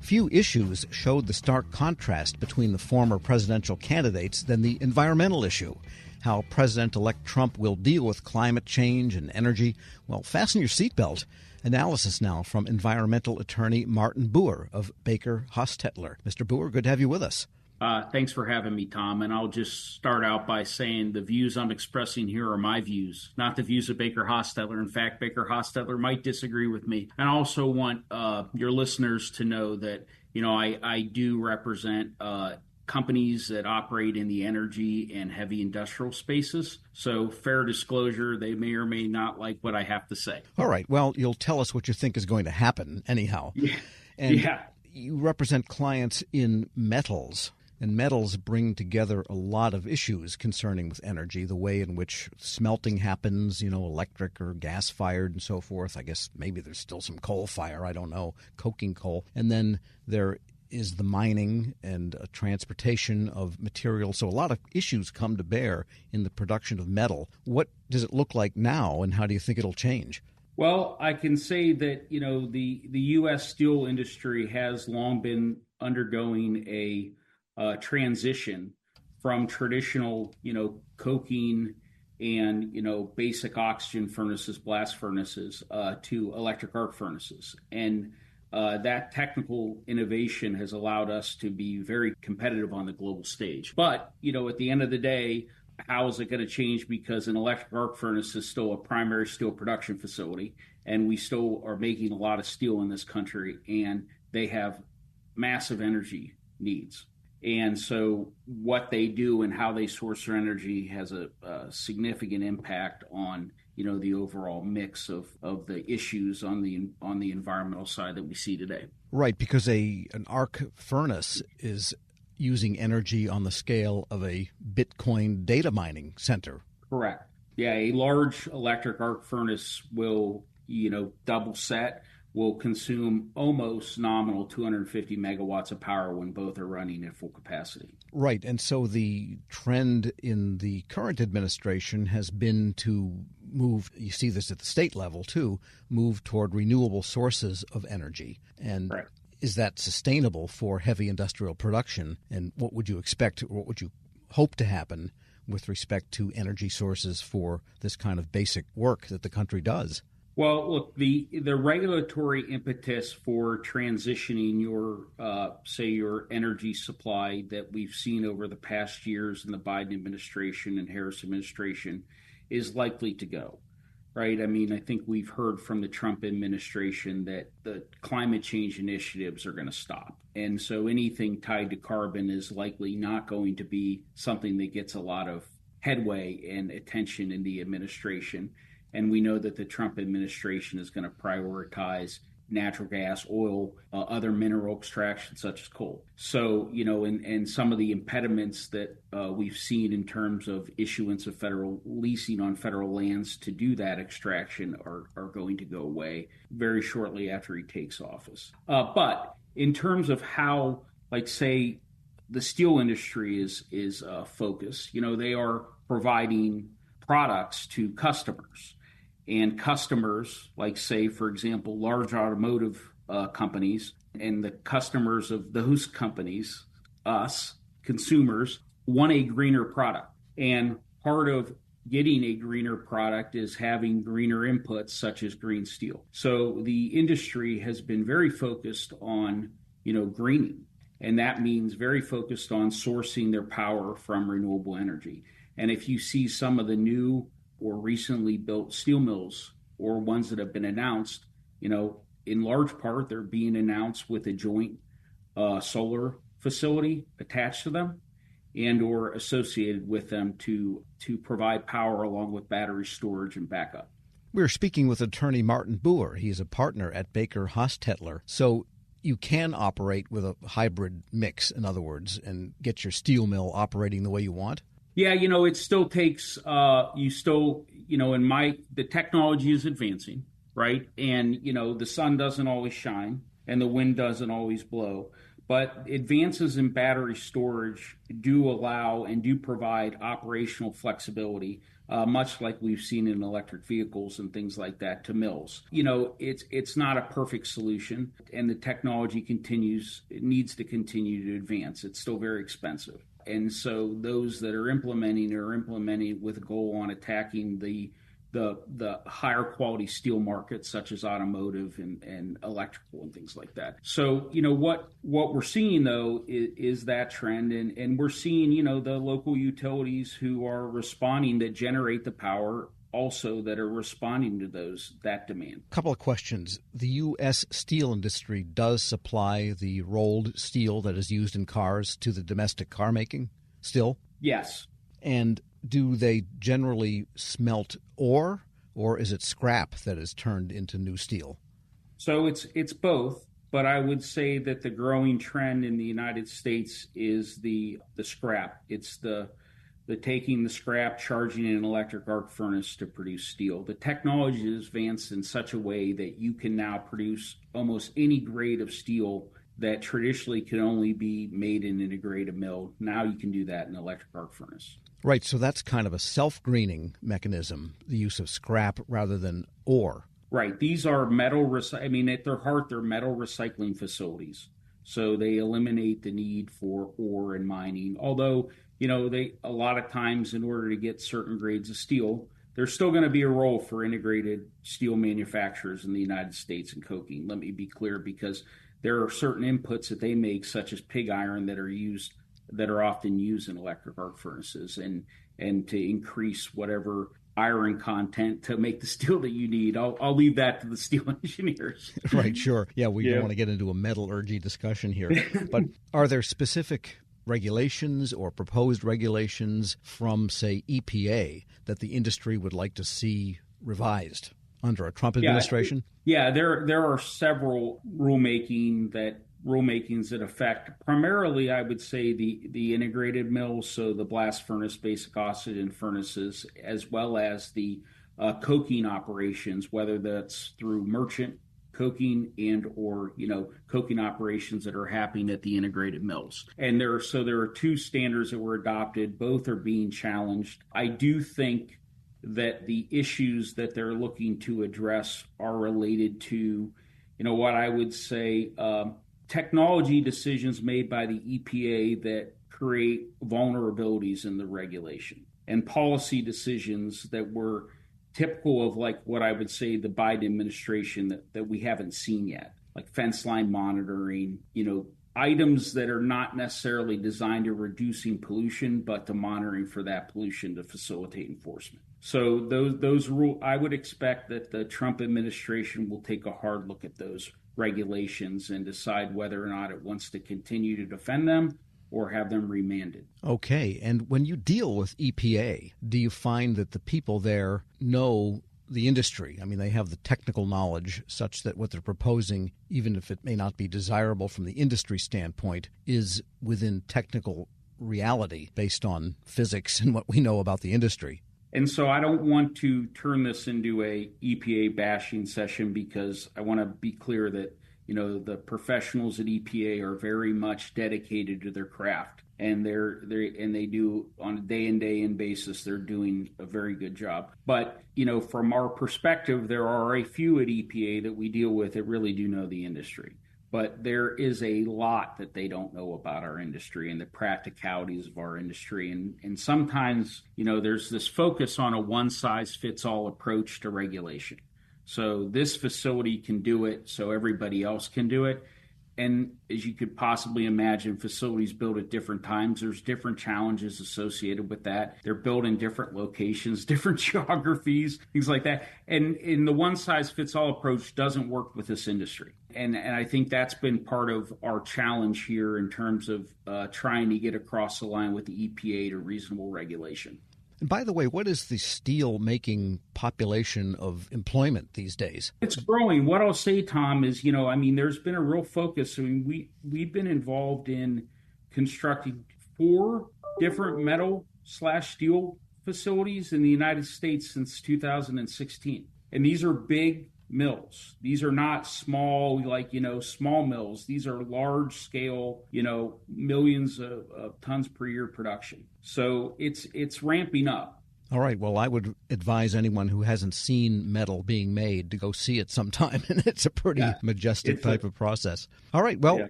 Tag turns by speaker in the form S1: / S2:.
S1: Few issues showed the stark contrast between the former presidential candidates than the environmental issue. How President-elect Trump will deal with climate change and energy. Well, fasten your seatbelt. Analysis now from environmental attorney Martin Booher of Baker Hostetler. Mr. Booher, good to have you with us.
S2: Thanks for having me, Tom. And I'll just start out by saying the views I'm expressing here are my views, not the views of Baker Hostetler. In fact, Baker Hostetler might disagree with me. And I also want your listeners to know that, I do represent companies that operate in the energy and heavy industrial spaces. So fair disclosure, they may or may not like what I have to say.
S1: All right. Well, you'll tell us what you think is going to happen anyhow.
S2: Yeah.
S1: You represent clients in metals. And metals bring together a lot of issues concerning with energy, the way in which smelting happens, electric or gas-fired and so forth. I guess maybe there's still some coal fire, I don't know, coking coal. And then there is the mining and transportation of material. So a lot of issues come to bear in the production of metal. What does it look like now, and how do you think it'll change?
S2: Well, I can say that, the U.S. steel industry has long been undergoing a transition from traditional, coking and, basic oxygen furnaces, blast furnaces, to electric arc furnaces. And that technical innovation has allowed us to be very competitive on the global stage. But, at the end of the day, how is it going to change? Because an electric arc furnace is still a primary steel production facility, and we still are making a lot of steel in this country, and they have massive energy needs. And so what they do and how they source their energy has a significant impact on, the overall mix of the issues on the environmental side that we see today.
S1: Right, because an arc furnace is using energy on the scale of a Bitcoin data mining center.
S2: Correct. Yeah, a large electric arc furnace will, double set, will consume almost nominal 250 megawatts of power when both are running at full capacity.
S1: Right. And so the trend in the current administration has been to move, you see this at the state level too, move toward renewable sources of energy. And
S2: right.
S1: Is that sustainable for heavy industrial production? And what would you expect, what would you hope to happen with respect to energy sources for this kind of basic work that the country does?
S2: Well, look, the regulatory impetus for transitioning your energy supply that we've seen over the past years in the Biden administration and Harris administration is likely to go, right? I mean, I think we've heard from the Trump administration that the climate change initiatives are going to stop. And so anything tied to carbon is likely not going to be something that gets a lot of headway and attention in the administration. And we know that the Trump administration is going to prioritize natural gas, oil, other mineral extraction such as coal. So, and some of the impediments that we've seen in terms of issuance of federal leasing on federal lands to do that extraction are going to go away very shortly after he takes office. But in terms of how, say, the steel industry is focused, they are providing products to customers. And customers, say, for example, large automotive companies and the customers of those companies, us, consumers, want a greener product. And part of getting a greener product is having greener inputs such as green steel. So the industry has been very focused on, greening. And that means very focused on sourcing their power from renewable energy. And if you see some of the new or recently built steel mills or ones that have been announced, in large part, they're being announced with a joint solar facility attached to them and or associated with them to provide power along with battery storage and backup.
S1: We're speaking with attorney Martin Booher. He's a partner at Baker Hostetler. So you can operate with a hybrid mix, in other words, and get your steel mill operating the way you want?
S2: Yeah, it still takes, the technology is advancing, right? And, the sun doesn't always shine and the wind doesn't always blow. But advances in battery storage do allow and do provide operational flexibility much like we've seen in electric vehicles and things like that, to mills. It's not a perfect solution, and the technology it needs to continue to advance. It's still very expensive. And so those that are implementing with a goal on attacking the higher quality steel markets, such as automotive and electrical and things like that. So, what we're seeing, though, is that trend. And we're seeing, the local utilities who are responding, that generate the power, also that are responding to that demand.
S1: A couple of questions. The U.S. steel industry does supply the rolled steel that is used in cars to the domestic car making still?
S2: Yes.
S1: And do they generally smelt ore, or is it scrap that is turned into new steel?
S2: So it's both, but I would say that the growing trend in the United States is the scrap. It's the taking the scrap, charging in an electric arc furnace to produce steel. The technology has advanced in such a way that you can now produce almost any grade of steel that traditionally could only be made in an integrated mill. Now you can do that in an electric arc furnace.
S1: Right, so that's kind of a self-greening mechanism, the use of scrap rather than ore.
S2: Right, these are at their heart, they're metal recycling facilities. So they eliminate the need for ore and mining. Although, a lot of times, in order to get certain grades of steel, there's still going to be a role for integrated steel manufacturers in the United States in coking. Let me be clear, because there are certain inputs that they make, such as pig iron, that are often used in electric arc furnaces, and to increase whatever iron content to make the steel that you need. I'll leave that to the steel engineers.
S1: Right, sure. Yeah, we don't want to get into a metallurgy discussion here. But are there specific regulations or proposed regulations from, say, EPA that the industry would like to see revised under a Trump administration?
S2: Yeah, there are several rulemakings that affect primarily, I would say, the integrated mills, so the blast furnace, basic oxygen furnaces, as well as the coking operations, whether that's through merchant coking or coking operations that are happening at the integrated mills. And there are two standards that were adopted. Both are being challenged. I do think that the issues that they're looking to address are related to, what I would say, technology decisions made by the EPA that create vulnerabilities in the regulation, and policy decisions that were typical of, like, what I would say the Biden administration that we haven't seen yet, like fence line monitoring, items that are not necessarily designed to reducing pollution, but to monitoring for that pollution to facilitate enforcement. So those rules, I would expect that the Trump administration will take a hard look at those regulations and decide whether or not it wants to continue to defend them or have them remanded.
S1: Okay. And when you deal with EPA, do you find that the people there know the industry? I mean, they have the technical knowledge such that what they're proposing, even if it may not be desirable from the industry standpoint, is within technical reality based on physics and what we know about the industry.
S2: And so I don't want to turn this into a EPA bashing session, because I want to be clear that, the professionals at EPA are very much dedicated to their craft, and they do on a day in basis. They're doing a very good job. But, from our perspective, there are a few at EPA that we deal with that really do know the industry. But there is a lot that they don't know about our industry and the practicalities of our industry. And sometimes, there's this focus on a one-size-fits-all approach to regulation. So this facility can do it, so everybody else can do it. And as you could possibly imagine, facilities built at different times, there's different challenges associated with that. They're built in different locations, different geographies, things like that. And in the one-size-fits-all approach doesn't work with this industry. And I think that's been part of our challenge here in terms of trying to get across the line with the EPA to reasonable regulation.
S1: And by the way, what is the steel-making population of employment these days?
S2: It's growing. What I'll say, Tom, is, there's been a real focus. We've been involved in constructing 4 different metal/steel facilities in the United States since 2016. And these are big mills. These are not small, small mills. These are large scale, millions of tons per year production. So it's ramping up.
S1: All right. Well, I would advise anyone who hasn't seen metal being made to go see it sometime. And it's a pretty majestic type of process. All right. Well,